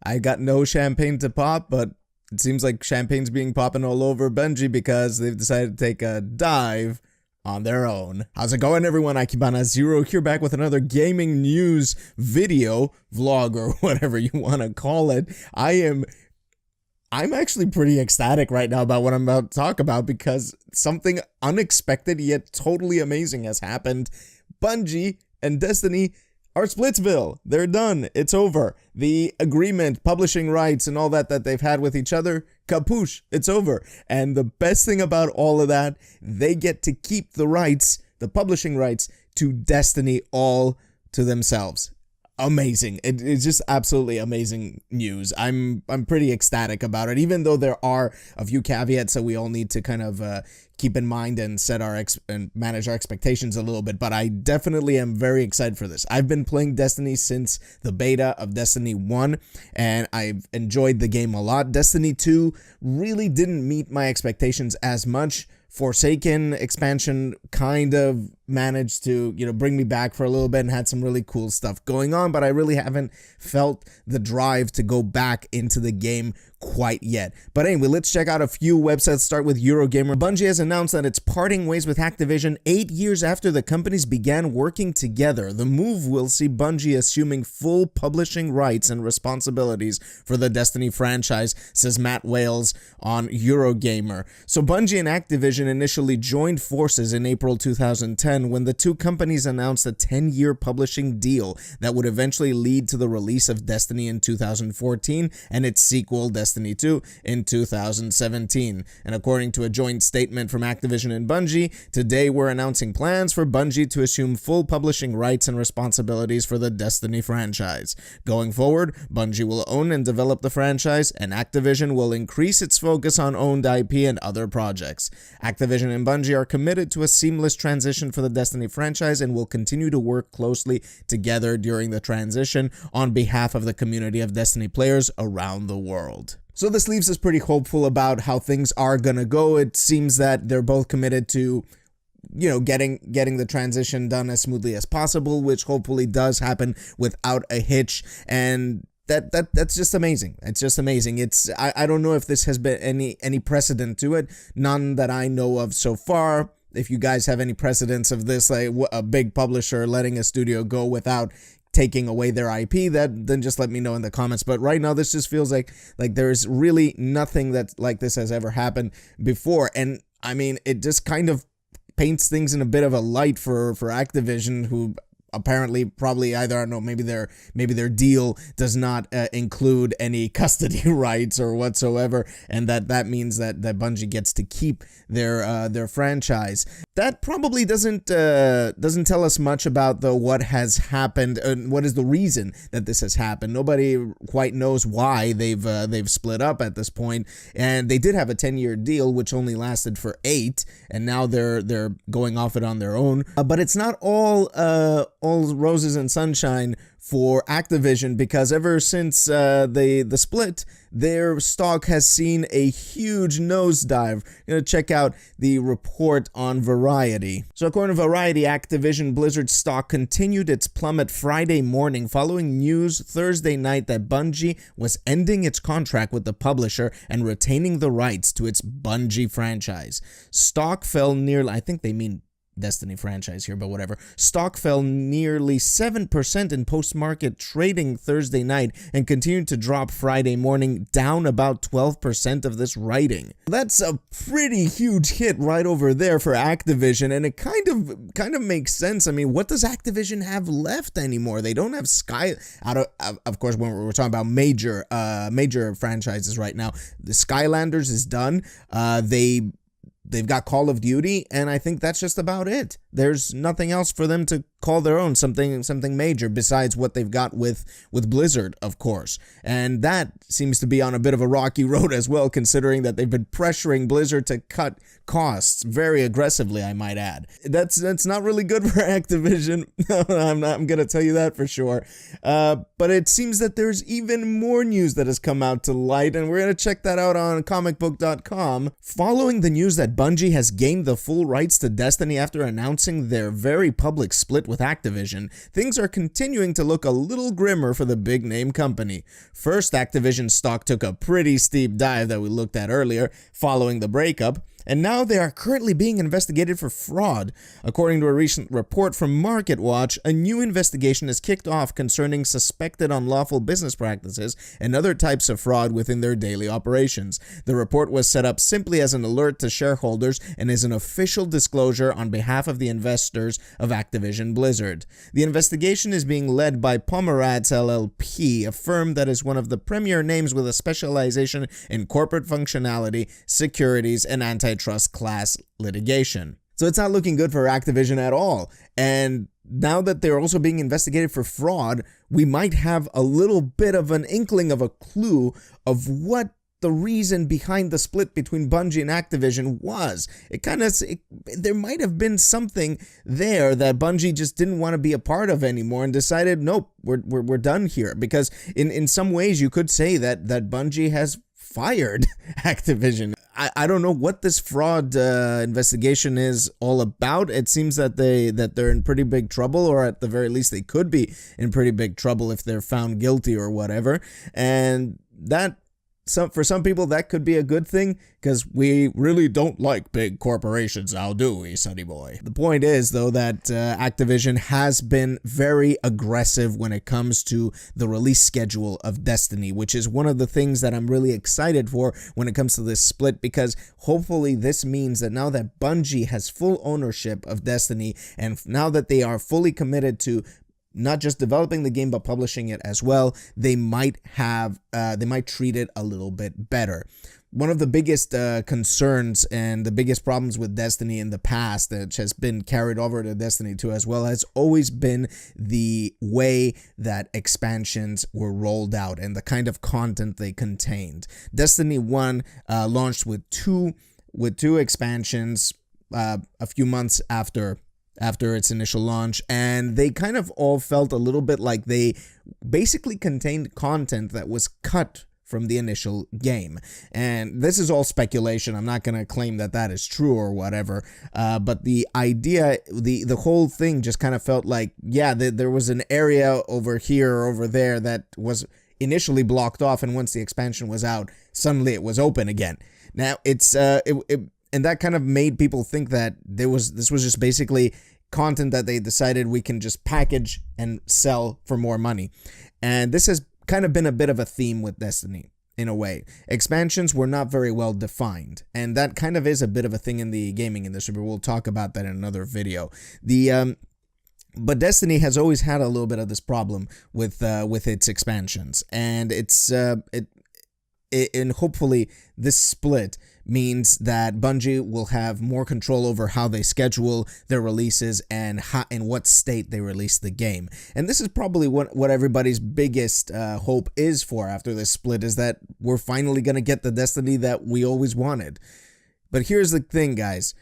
I got no champagne to pop, but it seems like champagne's being popping all over Bungie because they've decided to take a dive on their own. How's it going, everyone? Akibana Zero here, back with another gaming news video, vlog, or whatever you want to call it. I'm actually pretty ecstatic right now about what I'm about to talk about because something unexpected yet totally amazing has happened. Bungie and Destiny are Splitsville. They're done. It's over. The agreement, publishing rights, and all that they've had with each other, kapoosh, it's over. And the best thing about all of that, they get to keep the rights, the publishing rights, to Destiny all to themselves. Amazing. It's just absolutely amazing news. I'm pretty ecstatic about it, even though there are a few caveats that we all need to kind of keep in mind and set and manage our expectations a little bit. But I definitely am very excited for this. I've been playing Destiny since the beta of Destiny 1, and I've enjoyed the game a lot. Destiny 2 really didn't meet my expectations as much. Forsaken expansion kind of managed to, bring me back for a little bit and had some really cool stuff going on, but I really haven't felt the drive to go back into the game quite yet. But anyway, let's check out a few websites. Start with Eurogamer. Bungie has announced that it's parting ways with Activision 8 years after the companies began working together. The move will see Bungie assuming full publishing rights and responsibilities for the Destiny franchise, says Matt Wales on Eurogamer. So Bungie and Activision initially joined forces in April 2010 when the two companies announced a 10-year publishing deal that would eventually lead to the release of Destiny in 2014 and its sequel, Destiny 2, in 2017. And according to a joint statement from Activision and Bungie, today we're announcing plans for Bungie to assume full publishing rights and responsibilities for the Destiny franchise. Going forward, Bungie will own and develop the franchise, and Activision will increase its focus on owned IP and other projects. Activision and Bungie are committed to a seamless transition for the Destiny franchise and will continue to work closely together during the transition on behalf of the community of Destiny players around the world. So this leaves us pretty hopeful about how things are gonna go. It seems that they're both committed to getting the transition done as smoothly as possible, which hopefully does happen without a hitch, and that's just amazing. It's just amazing. I don't know if this has been any precedent to it, none that I know of so far. If you guys have any precedents of this, like a big publisher letting a studio go without taking away their IP, then just let me know in the comments. But right now, this just feels like there's really nothing that like this has ever happened before. And I mean, it just kind of paints things in a bit of a light for Activision, who apparently probably either, I don't know, maybe their deal does not include any custody rights or whatsoever, and that means that Bungie gets to keep their franchise. That probably doesn't tell us much about what has happened and what is the reason that this has happened. Nobody quite knows why they've split up at this point, and they did have a 10-year deal which only lasted for 8, and now they're going off it on their own. But it's not all roses and sunshine for Activision, because ever since the split, their stock has seen a huge nosedive. Check out the report on Variety. So according to Variety, Activision Blizzard stock continued its plummet Friday morning following news Thursday night that Bungie was ending its contract with the publisher and retaining the rights to its Bungie franchise. Stock fell nearly, I think they mean Destiny franchise here, but whatever. Stock fell nearly 7% in post-market trading Thursday night and continued to drop Friday morning, down about 12% of this writing. That's a pretty huge hit right over there for Activision, and it kind of makes sense. I mean, what does Activision have left anymore? They don't have of course, when we're talking about major franchises right now, the Skylanders is done. They've got Call of Duty, and I think that's just about it. There's nothing else for them to call their own, something major besides what they've got with Blizzard, of course. And that seems to be on a bit of a rocky road as well, considering that they've been pressuring Blizzard to cut costs very aggressively, I might add. That's not really good for Activision. I'm gonna tell you that for sure. But it seems that there's even more news that has come out to light, and we're gonna check that out on comicbook.com. Following the news that Bungie has gained the full rights to Destiny after announcing their very public split with Activision, things are continuing to look a little grimmer for the big-name company. First, Activision stock took a pretty steep dive that we looked at earlier following the breakup, and now they are currently being investigated for fraud. According to a recent report from MarketWatch, a new investigation has kicked off concerning suspected unlawful business practices and other types of fraud within their daily operations. The report was set up simply as an alert to shareholders and is an official disclosure on behalf of the investors of Activision Blizzard. The investigation is being led by Pomeranz LLP, a firm that is one of the premier names with a specialization in corporate functionality, securities, and antitrust class litigation. So it's not looking good for Activision at all. And now that they're also being investigated for fraud, we might have a little bit of an inkling of a clue of what the reason behind the split between Bungie and Activision was. There might have been something there that Bungie just didn't want to be a part of anymore and decided, nope, we're done here. Because in some ways you could say that Bungie has fired Activision. I don't know what this fraud investigation is all about. It seems that they're in pretty big trouble, or at the very least they could be in pretty big trouble if they're found guilty or whatever. And for some people, that could be a good thing, because we really don't like big corporations now, do we, sonny boy? The point is, though, that Activision has been very aggressive when it comes to the release schedule of Destiny, which is one of the things that I'm really excited for when it comes to this split, because hopefully this means that now that Bungie has full ownership of Destiny, and now that they are fully committed to not just developing the game but publishing it as well, they might treat it a little bit better. One of the biggest concerns and the biggest problems with Destiny in the past, that has been carried over to Destiny 2 as well, has always been the way that expansions were rolled out and the kind of content they contained. Destiny 1 launched with two expansions a few months after its initial launch, and they kind of all felt a little bit like they basically contained content that was cut from the initial game. And this is all speculation. I'm not going to claim that that is true or whatever, but the idea, the whole thing just kind of felt like, yeah, there was an area over here or over there that was initially blocked off, and once the expansion was out, suddenly it was open again. Now, and that kind of made people think that this was just basically content that they decided we can just package and sell for more money. And this has kind of been a bit of a theme with Destiny, in a way. Expansions were not very well defined, and that kind of is a bit of a thing in the gaming industry, but we'll talk about that in another video. But Destiny has always had a little bit of this problem with its expansions, and and hopefully this split means that Bungie will have more control over how they schedule their releases and in what state they release the game. And this is probably what everybody's biggest hope is for after this split, is that we're finally going to get the Destiny that we always wanted. But here's the thing, guys.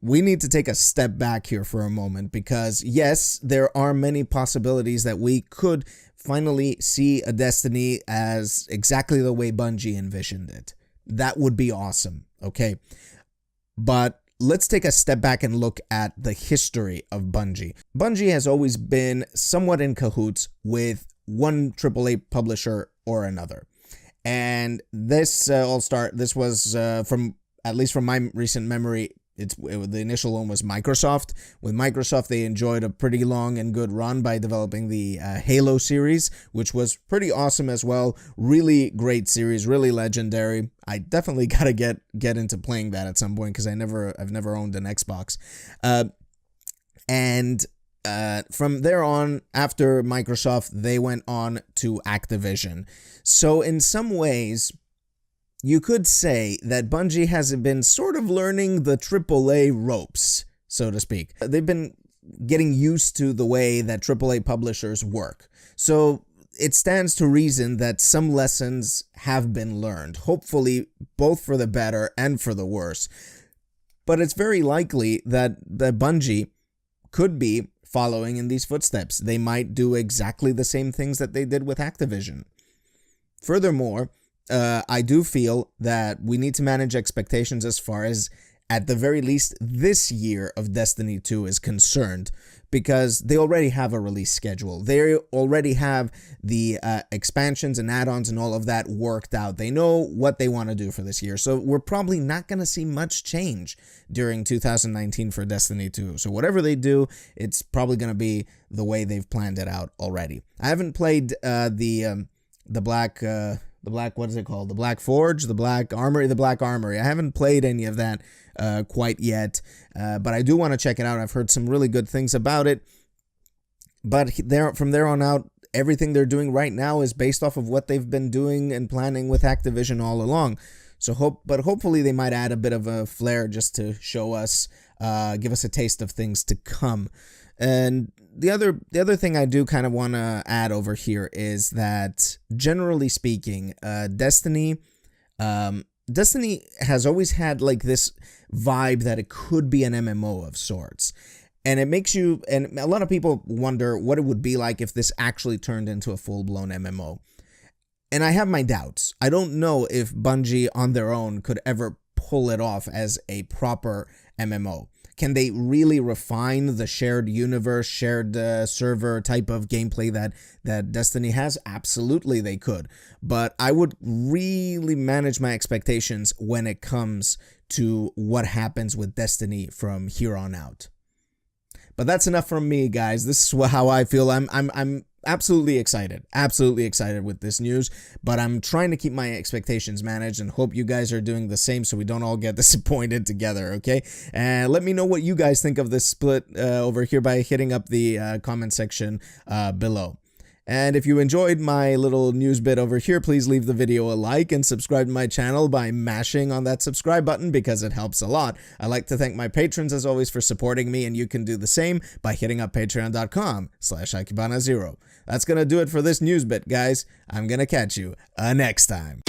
We need to take a step back here for a moment, because yes, there are many possibilities that we could finally see a Destiny as exactly the way Bungie envisioned it. That would be awesome, okay? But let's take a step back and look at the history of Bungie. Bungie has always been somewhat in cahoots with one AAA publisher or another. And this was from, at least from my recent memory, the initial one was Microsoft. With Microsoft, they enjoyed a pretty long and good run by developing the Halo series, which was pretty awesome as well. Really great series, really legendary. I definitely gotta get into playing that at some point, because I've never owned an Xbox. From there on, after Microsoft, they went on to Activision. So in some ways, you could say that Bungie has been sort of learning the AAA ropes, so to speak. They've been getting used to the way that AAA publishers work. So it stands to reason that some lessons have been learned, hopefully both for the better and for the worse. But it's very likely that Bungie could be following in these footsteps. They might do exactly the same things that they did with Activision. Furthermore, I do feel that we need to manage expectations as far as at the very least this year of Destiny 2 is concerned, because they already have a release schedule. They already have the expansions and add-ons and all of that worked out. They know what they want to do for this year. So we're probably not going to see much change during 2019 for Destiny 2. So whatever they do, it's probably going to be the way they've planned it out already. I haven't played the Black, what is it called? The Black Forge, the Black Armory. I haven't played any of that quite yet, but I do want to check it out. I've heard some really good things about it, but from there on out, everything they're doing right now is based off of what they've been doing and planning with Activision all along. So hopefully they might add a bit of a flair just to show us, give us a taste of things to come. And the other thing I do kind of want to add over here is that, generally speaking, Destiny has always had like this vibe that it could be an MMO of sorts. And it makes you, and a lot of people wonder what it would be like if this actually turned into a full-blown MMO. And I have my doubts. I don't know if Bungie on their own could ever pull it off as a proper MMO. Can they really refine the shared universe, shared server type of gameplay that Destiny has? Absolutely they could. But I would really manage my expectations when it comes to what happens with Destiny from here on out. But that's enough from me, guys. This is how I feel. I'm absolutely excited with this news, but I'm trying to keep my expectations managed and hope you guys are doing the same so we don't all get disappointed together, okay? And let me know what you guys think of this split over here by hitting up the comment section below. And if you enjoyed my little news bit over here, please leave the video a like and subscribe to my channel by mashing on that subscribe button because it helps a lot. I like to thank my patrons as always for supporting me, and you can do the same by hitting up patreon.com/Akibana0. That's gonna do it for this news bit, guys. I'm gonna catch you next time.